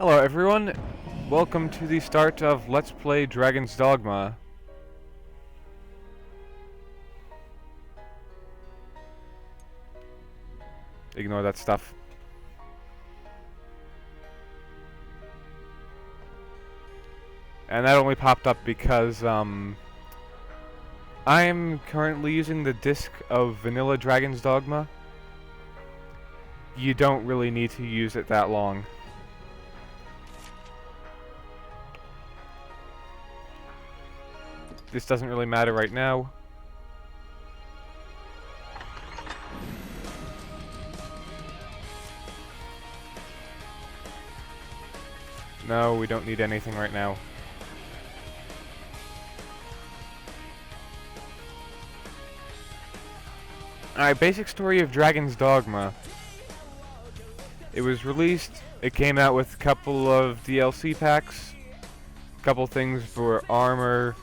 Hello everyone, welcome to the start of Let's Play Dragon's Dogma. Ignore that stuff. And that only popped up because, I'm currently using the disc of Vanilla Dragon's Dogma. You don't really need to use it that long. This doesn't really matter right now. No, we don't need anything right now. Alright, basic story of Dragon's Dogma. It was released, it came out with a couple of DLC packs, a couple things for armor,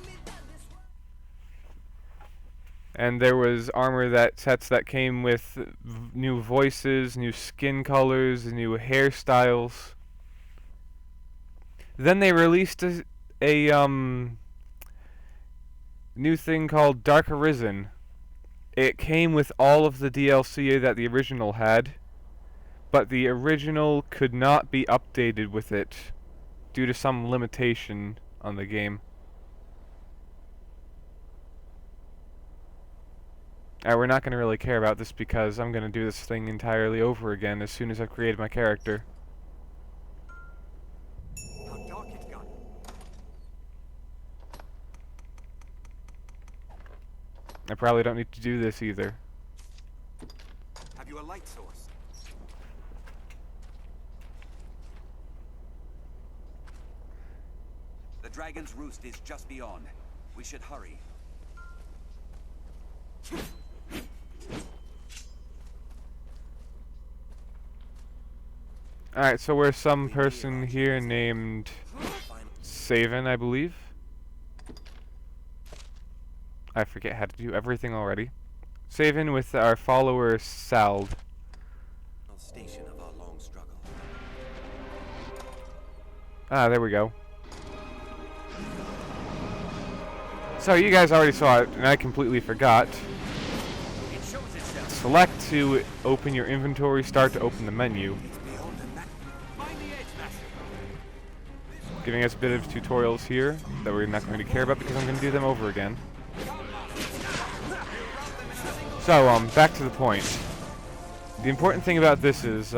and there was armor sets that came with new voices, new skin colors, new hairstyles. Then they released a new thing called Dark Arisen. It came with all of the DLC that the original had, but the original could not be updated with it due to some limitation on the game. We're not going to really care about this because I'm going to do this thing entirely over again as soon as I've created my character. How dark it's gotten. I probably don't need to do this either. Have you a light source? The dragon's roost is just beyond. We should hurry. Alright, so we're some person here named Saven, I believe. I forget how to do everything already. Saven with our follower Sald. Station of our long struggle. Ah, there we go. So you guys already saw it, and I completely forgot. It shows itself. Select to open your inventory, start to open the menu. It's beyond the map. Find the edge, master. Giving us a bit of tutorials here that we're not going to care about because I'm going to do them over again. So, back to the point. The important thing about this is,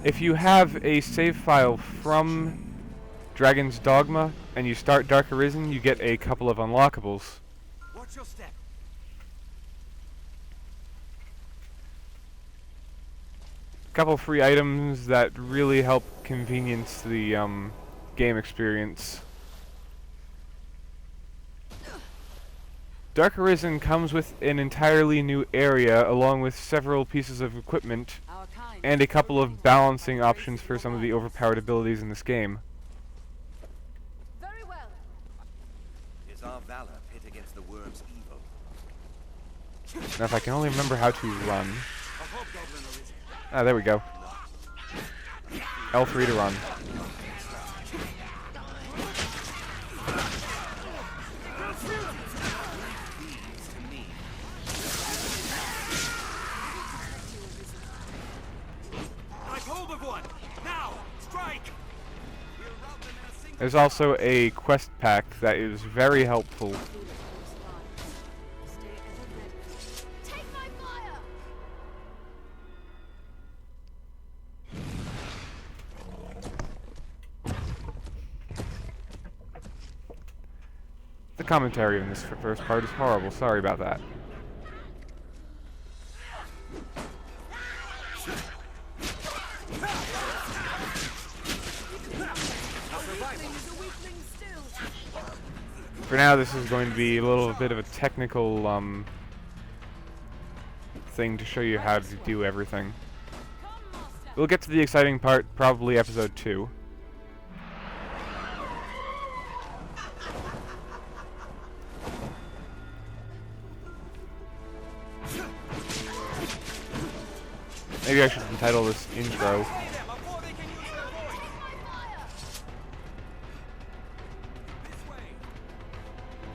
if you have a save file from Dragon's Dogma and you start Dark Arisen, you get a couple of unlockables. Watch your step. A couple free items that really help convenience the game experience. Dark Arisen comes with an entirely new area along with several pieces of equipment and a couple of balancing options for some of the overpowered abilities in this game. Very well. Is our valor pit against the worm's evil? Now if I can only remember how to run. A hobgoblin arisen. Ah, there we go. L3 to run. I've hold of one. Now, strike. We'll rout them in a single. There's also a quest pack that is very helpful. Take my fire! The commentary in this first part is horrible, sorry about that. For now, this is going to be a little bit of a technical thing to show you how to do everything. We'll get to the exciting part, probably episode 2. Maybe I should entitle this intro.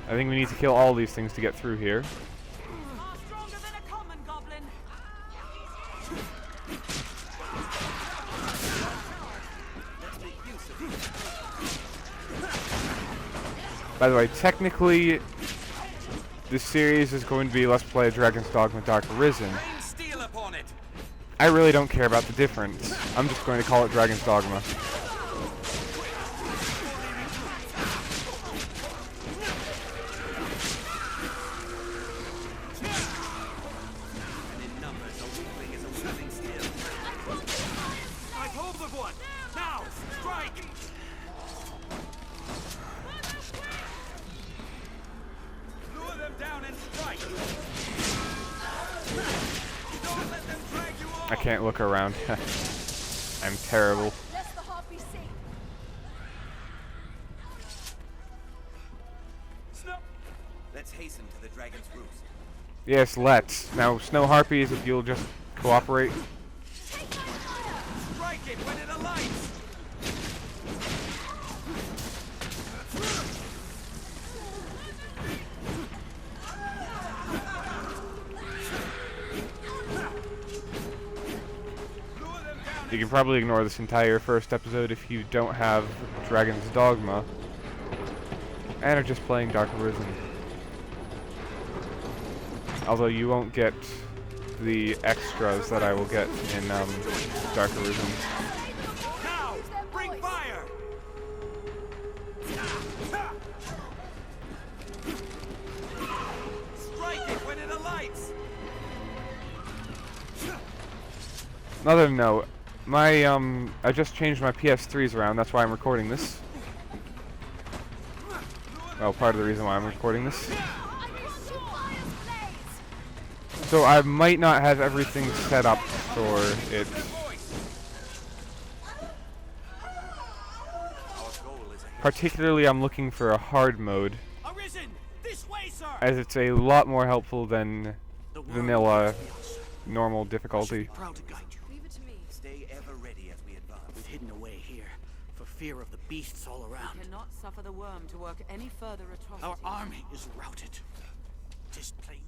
I think we need to kill all these things to get through here. Far stronger than a common goblin. By the way, technically, this series is going to be Let's Play Dragon's Dogma Dark Arisen. Rain steel upon it. I really don't care about the difference. I'm just going to call it Dragon's Dogma. And in numbers, a weakling is a weakling still. Strike hold of one. Now, strike. Lure them down and strike. Don't let them drag you off. I can't look around. I'm terrible. Lest the harpy see. Snap. Let's hasten to the dragon's roost. Yes, let's. Now, Snow Harpies, if you'll just cooperate. Take my fire! Strike it when it alights. Lure them down. You can probably ignore this entire first episode if you don't have Dragon's Dogma and are just playing Dark Arisen. Although you won't get the extras that I will get in Dark Arisen. Now, bring fire. Strike it when it alights. Another note, my I just changed my PS3s around. That's why I'm recording this. Well, part of the reason why I'm recording this. I want your fire's blaze! So I might not have everything set up for it. Our goal is a Particularly, I'm looking for a hard mode, Arisen. This way, sir. as it's a lot more helpful than vanilla normal difficulty. Proud to guide you. Leave it to me. Stay ever ready as we advance. We've hidden away here for fear of the beasts all around. Cannot suffer the worm to work any further atrocities. Our army is routed. Tis plain.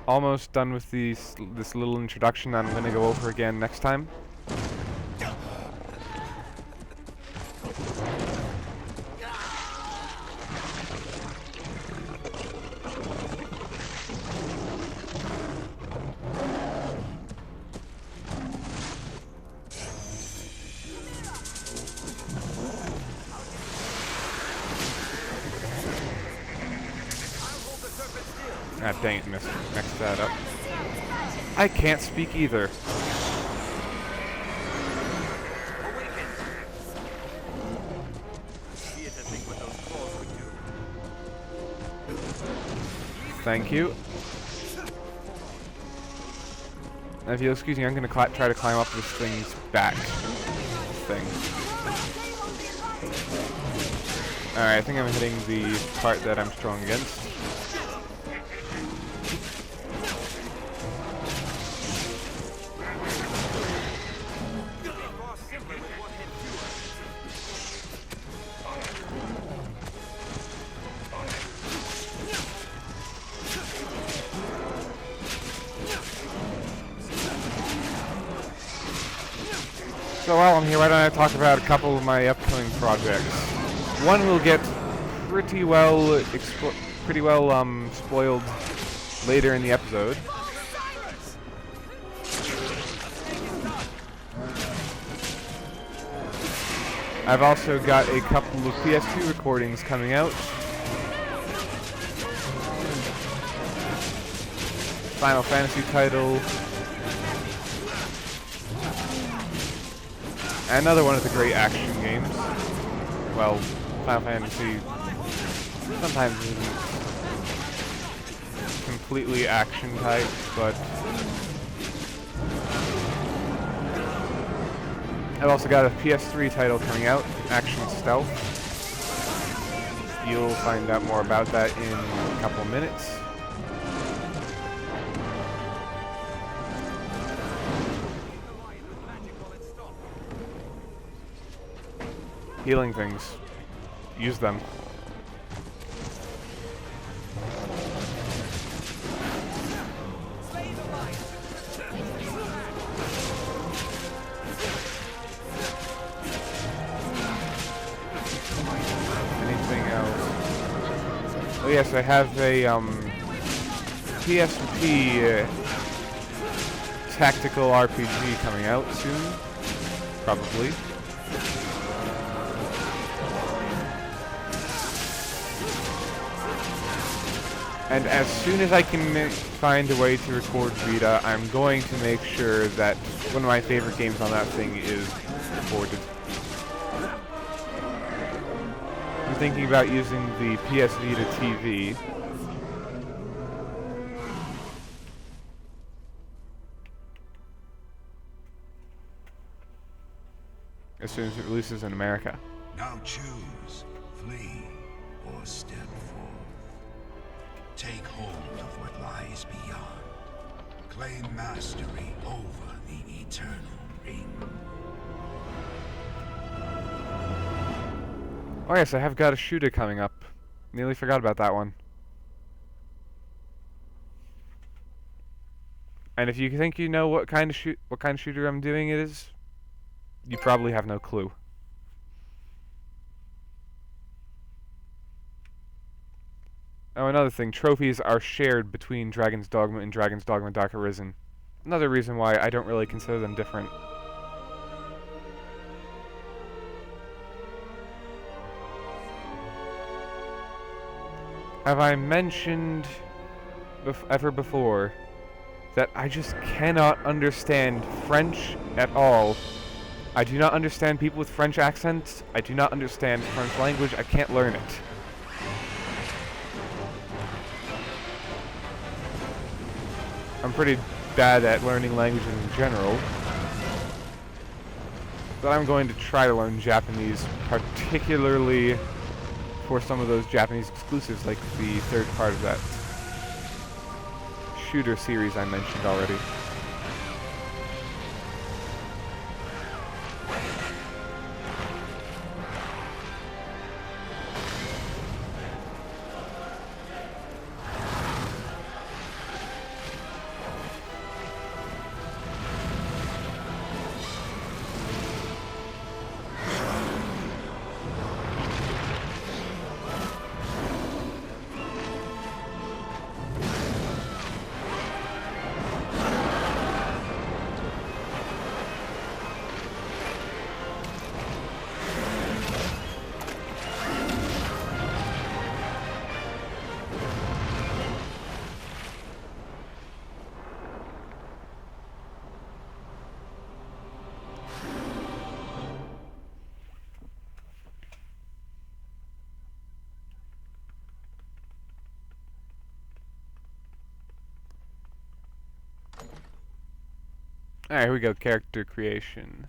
Almost done with this little introduction that I'm going to go over again next time. Ah, dang it, messed that up. I can't speak either. Awaken. See it to think what those claws would do. Thank you. Now, if you'll excuse me, I'm going to try to climb up this thing's back. Thing. Alright, I think I'm hitting the part that I'm strong against. Far simpler with one hit So while I'm here, why don't I talk about a couple of my upcoming projects? One will get pretty well spoiled later in the episode. I've also got a couple of PS2 recordings coming out. Final Fantasy title. Another one of the great action games. Well, Final Fantasy sometimes isn't completely action type, but I've also got a PS3 title coming out, Action Stealth. You'll find out more about that in a couple of minutes. Healing things. Use them. Oh yes, I have a PSP tactical RPG coming out soon, probably. And as soon as I can find a way to record Vita, I'm going to make sure that one of my favorite games on that thing is recorded. I'm thinking about using the PS Vita TV. As soon as it releases in America. Now choose, flee, or step forth. Take hold of what lies beyond. Claim mastery over the eternal ring. Oh yes, I have got a shooter coming up. Nearly forgot about that one. And if you think you know what kind of shooter I'm doing it is, you probably have no clue. Oh, another thing, trophies are shared between Dragon's Dogma and Dragon's Dogma Dark Arisen. Another reason why I don't really consider them different. Have I mentioned ever before that I just cannot understand French at all? I do not understand people with French accents. I do not understand French language. I can't learn it. I'm pretty bad at learning languages in general. But I'm going to try to learn Japanese, particularly for some of those Japanese exclusives, like the third part of that shooter series I mentioned already. Alright, here we go, character creation.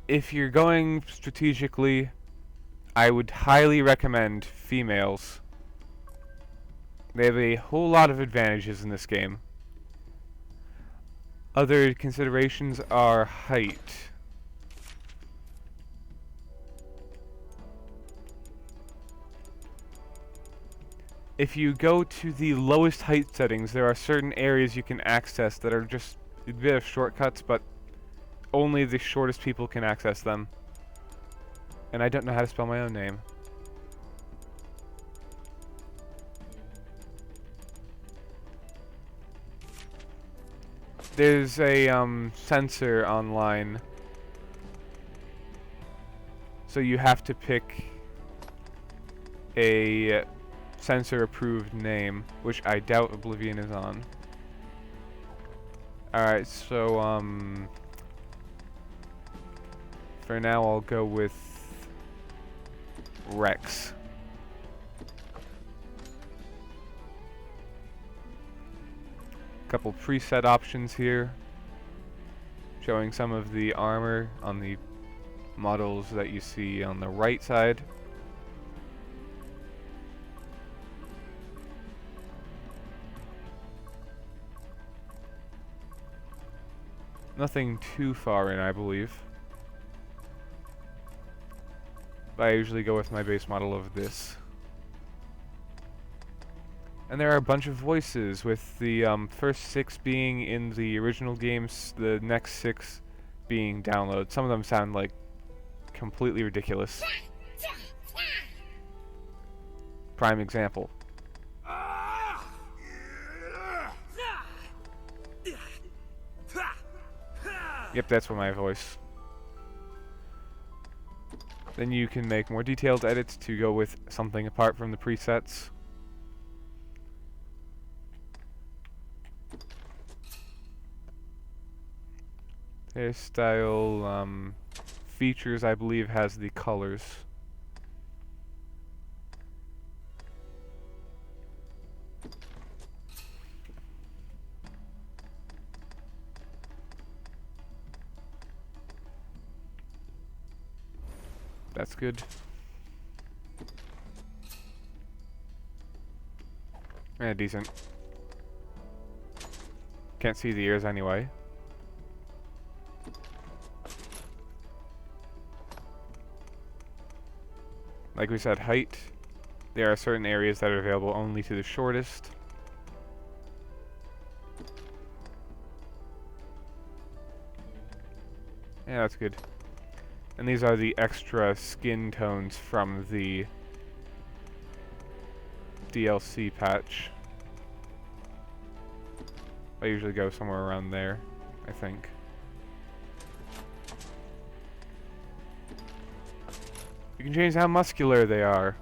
If you're going strategically, I would highly recommend females. They have a whole lot of advantages in this game. Other considerations are height. If you go to the lowest height settings, there are certain areas you can access that are just a bit of shortcuts, but only the shortest people can access them. And I don't know how to spell my own name. There's a sensor online, so you have to pick a sensor approved name, which I doubt Oblivion is on. Alright, so for now I'll go with Rex. Couple preset options here, showing some of the armor on the models that you see on the right side. Nothing too far in, I believe. But I usually go with my base model of this. And there are a bunch of voices, with the first 6 being in the original games, the next 6 being downloads. Some of them sound like completely ridiculous. prime example. Yep, that's my voice. Then you can make more detailed edits to go with something apart from the presets. Hairstyle, features, I believe, has the colors. That's good. Decent. Can't see the ears anyway. Like we said, height. There are certain areas that are available only to the shortest. Yeah, that's good. And these are the extra skin tones from the DLC patch. I usually go somewhere around there, I think. You can change how muscular they are.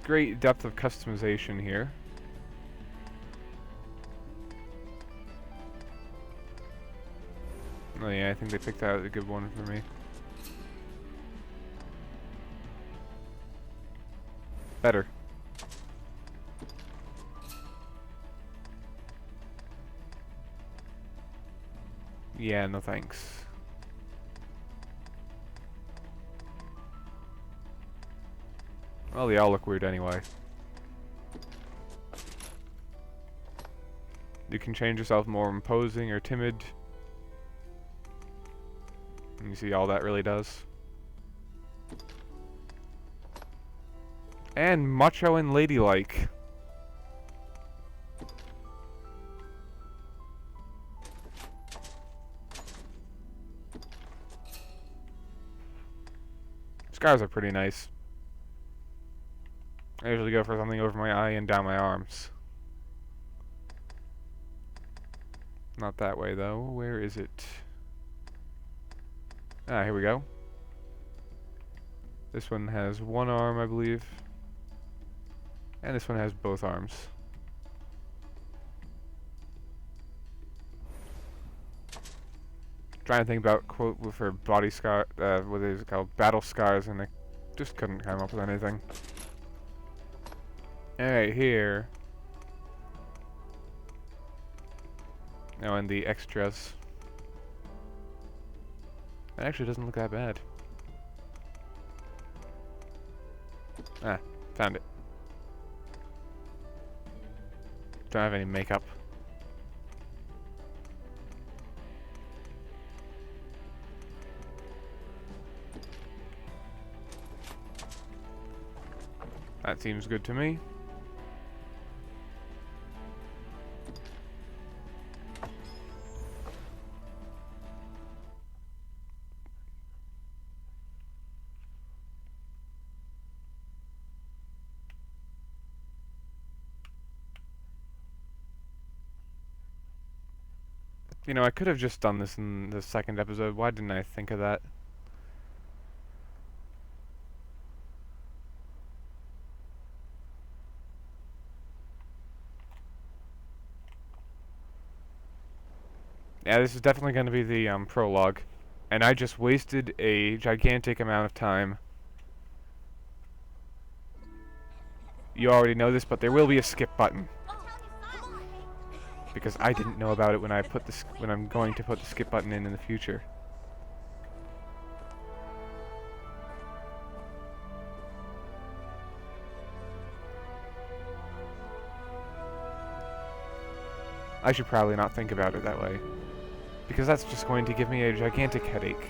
Great depth of customization here. Oh yeah, I think they picked out a good one for me. Better. Yeah, no thanks. Well, they all look weird anyway. You can change yourself more imposing or timid. And you see all that really does. And macho and ladylike. Scars are pretty nice. I usually go for something over my eye and down my arms. Not that way though. Where is it? Ah, here we go. This one has one arm, I believe. And this one has both arms. Trying to think about quote for body scar, what is it called? Battle scars, and I just couldn't come up with anything. Alright, here. Oh, and the extras. It actually doesn't look that bad. Ah, found it. Don't have any makeup. That seems good to me. You know, I could have just done this in the second episode. Why didn't I think of that? Yeah, this is definitely going to be the prologue. And I just wasted a gigantic amount of time. You already know this, but there will be a skip button. Because I didn't know about it when I'm going to put the skip button in the future. I should probably not think about it that way, because that's just going to give me a gigantic headache.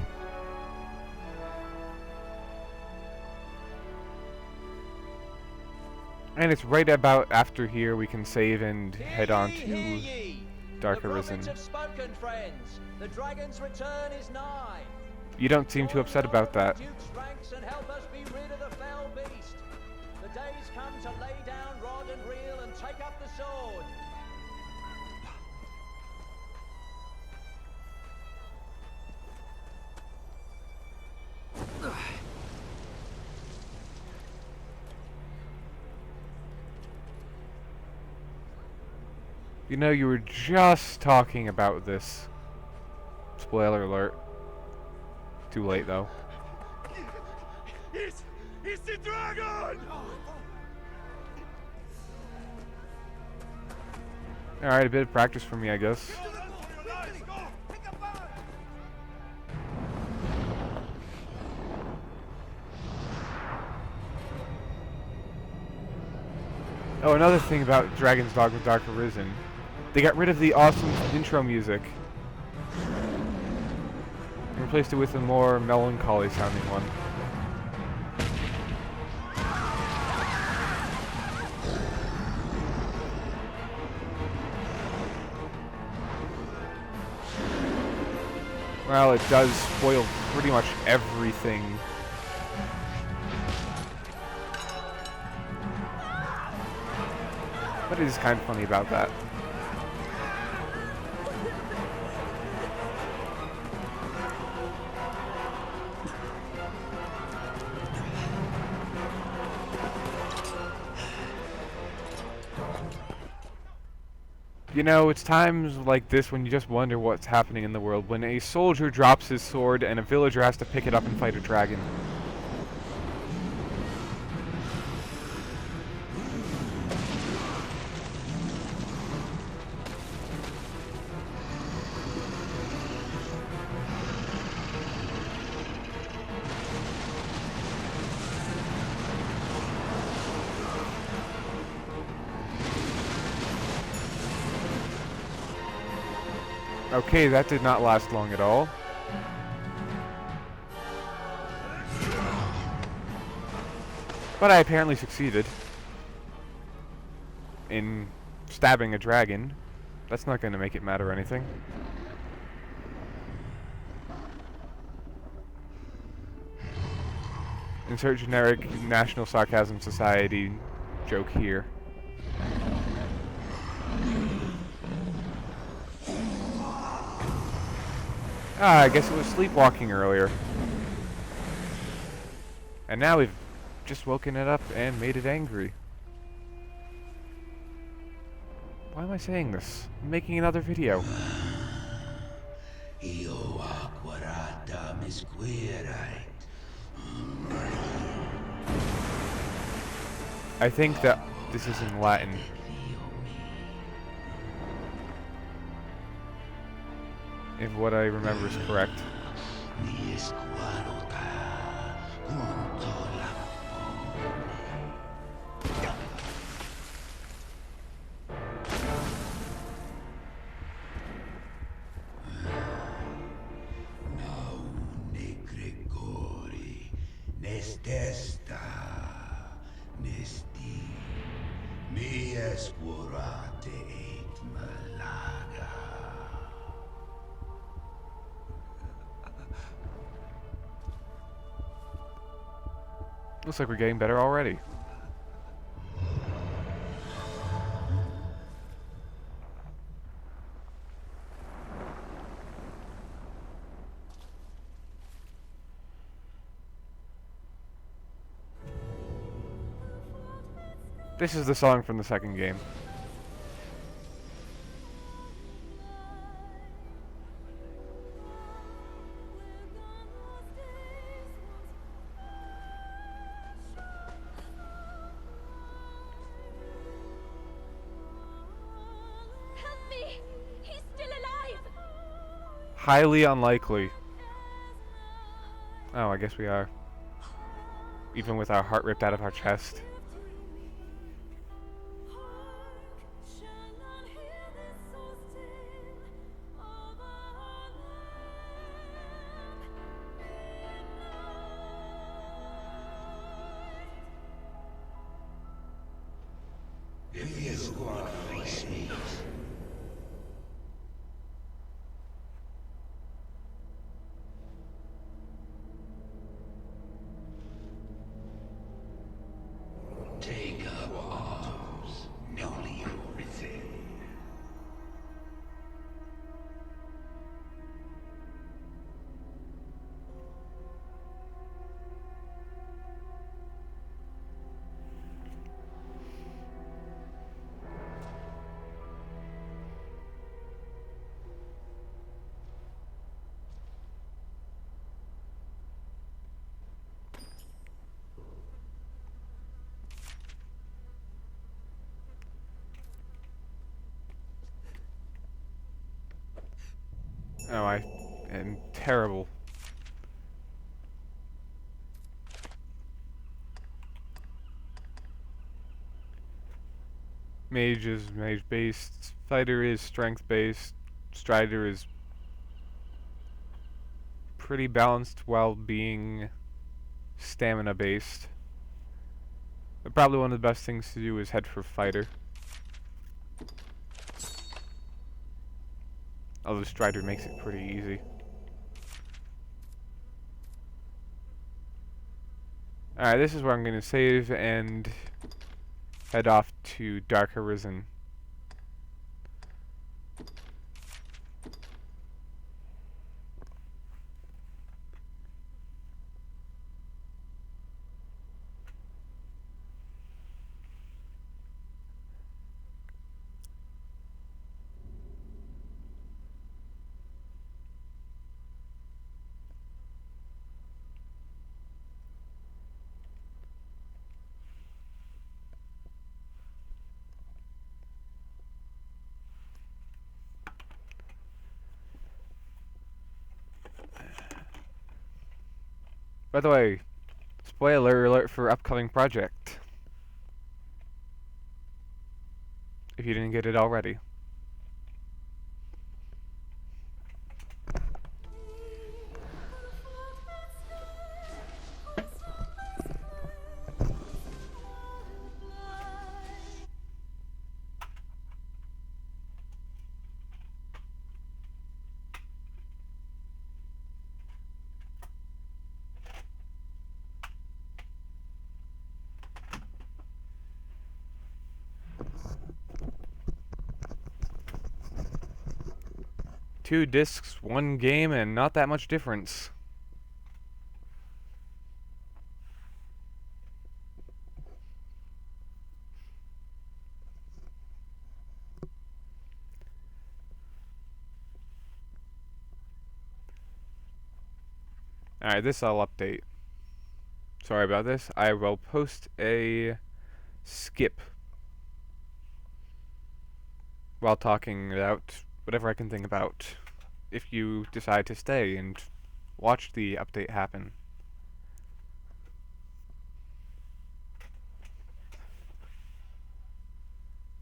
And it's right about after here we can save and head on Hear to ye! Dark The Arisen. prophets have spoken, friends. The dragon's return is nigh. You don't seem too upset about that. Duke's ranks and help us be rid of the fell beast. The day's come to lay down rod and reel and take up the sword. You know, you were just talking about this. Spoiler alert. Too late, though. It's the dragon! Alright, a bit of practice for me, I guess. Oh, another thing about Dragon's Dogma Dark Arisen. They got rid of the awesome intro music and replaced it with a more melancholy sounding one. Well, it does spoil pretty much everything. But it is kind of funny about that. You know, it's times like this when you just wonder what's happening in the world. When a soldier drops his sword and a villager has to pick it up and fight a dragon. Okay, that did not last long at all. But I apparently succeeded in stabbing a dragon. That's not going to make it matter or anything. Insert generic National Sarcasm Society joke here. Ah, I guess it was sleepwalking earlier. And now we've just woken it up and made it angry. Why am I saying this? I'm making another video. I think that this is in Latin. If what I remember is correct. Looks like we're getting better already. This is the song from the second game. Highly unlikely. Oh, I guess we are. Even with our heart ripped out of our chest. Oh, I am terrible. Mage is mage based, fighter is strength based, strider is pretty balanced while being stamina based. But probably one of the best things to do is head for fighter. Although strider makes it pretty easy. Alright, this is where I'm going to save and head off to Dark Arisen. By the way, spoiler alert for upcoming project. If you didn't get it already. Two discs, one game, and not that much difference. Alright, this I'll update. Sorry about this. I will post a skip while talking about whatever I can think about if you decide to stay and watch the update happen.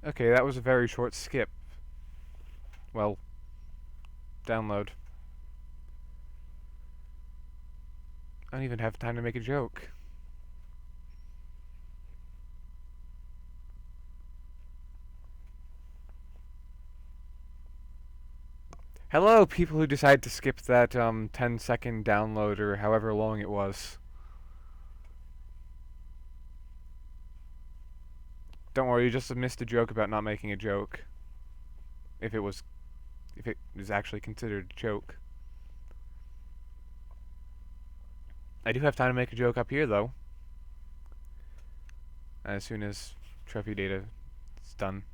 Okay, that was a very short skip. Well, download. I don't even have time to make a joke. Hello, people who decide to skip that 10-second download or however long it was. Don't worry, you just missed a joke about not making a joke. If it was actually considered a joke. I do have time to make a joke up here, though. As soon as trophy data is done.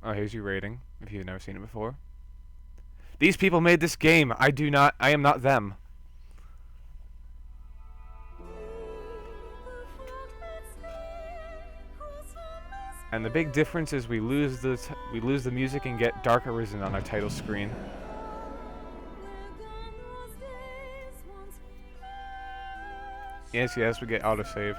Oh, here's your rating, if you've never seen it before. These people made this game. I am not them. And the big difference is we lose the music and get Dark Arisen on our title screen. Yes, we get autosave.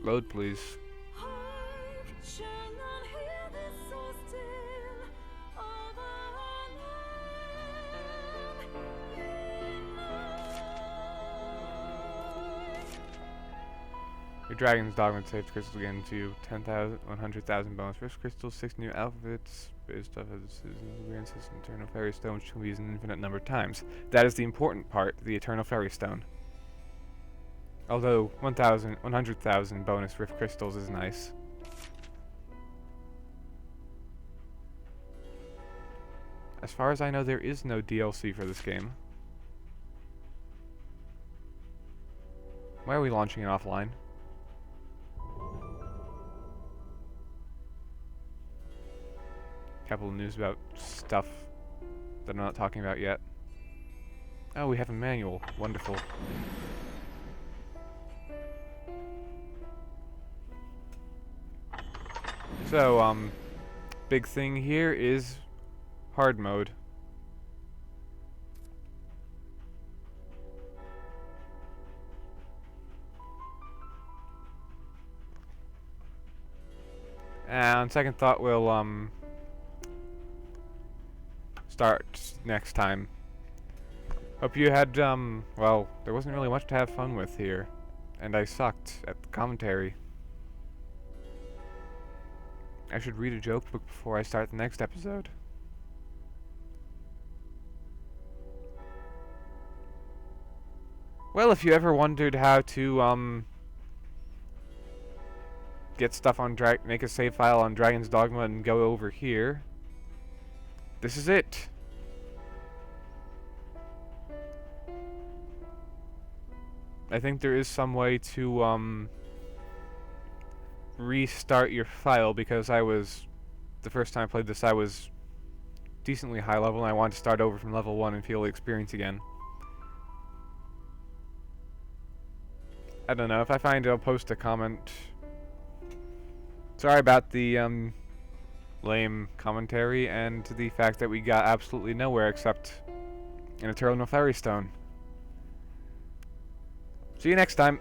Load, please. Your Dragon's Dogma saves crystals again to 10,000, 100,000 bonus. First crystals, 6 new outfits. Base stuff as advances. Eternal Fairy Stone, which can be used an infinite number of times. That is the important part, the Eternal Fairy Stone. Although 100,000 bonus Rift crystals is nice. As far as I know, there is no DLC for this game. Why are we launching it offline? couple of news about stuff that I'm not talking about yet. Oh, we have a manual. Wonderful. So, big thing here is hard mode. And on second thought, we'll, start next time. Hope you had, well, there wasn't really much to have fun with here. And I sucked at the commentary. I should read a joke book before I start the next episode. Well, if you ever wondered how to, get stuff on make a save file on Dragon's Dogma and go over here, this is it. I think there is some way to, restart your file, because the first time I played this, I was decently high level and I wanted to start over from level 1 and feel the experience again. I don't know, if I find it, I'll post a comment. Sorry about the, lame commentary and the fact that we got absolutely nowhere except an Eternal Fairy Stone. See you next time.